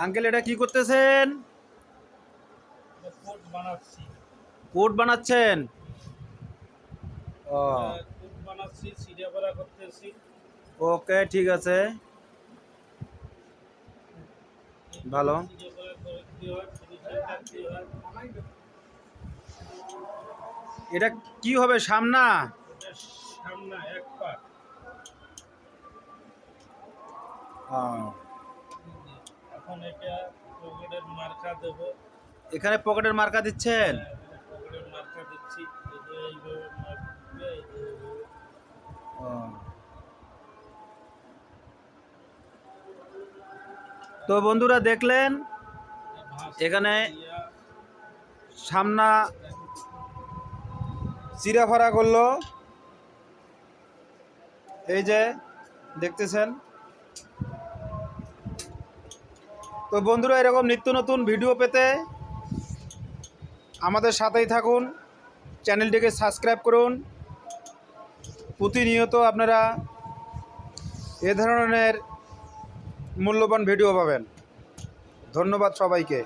Uncle এটা কি করতেছেন? কোট বানাচ্ছেন? ও ওকে, ঠিক আছে, ভালো। এটা কি হবে সামনা? এখন এটা পকেটের মার্কা দেব। এখানে পকেটের মার্কা দিচ্ছেন? পকেটের মার্কা দিচ্ছি, এইভাবে মারবে। তো বন্ধুরা দেখলেন এখানে সামনা চিরাফাড়া করলো, এই যে দেখতেছেন। তো বন্ধুরা এরকম নিত্য নতুন ভিডিও পেতে আমাদের সাথেই থাকুন, চ্যানেলটিকে সাবস্ক্রাইব করুন। প্রতিনিয়ত আপনারা এ ধরনের মূল্যবান ভিডিও পাবেন। ধন্যবাদ সবাইকে।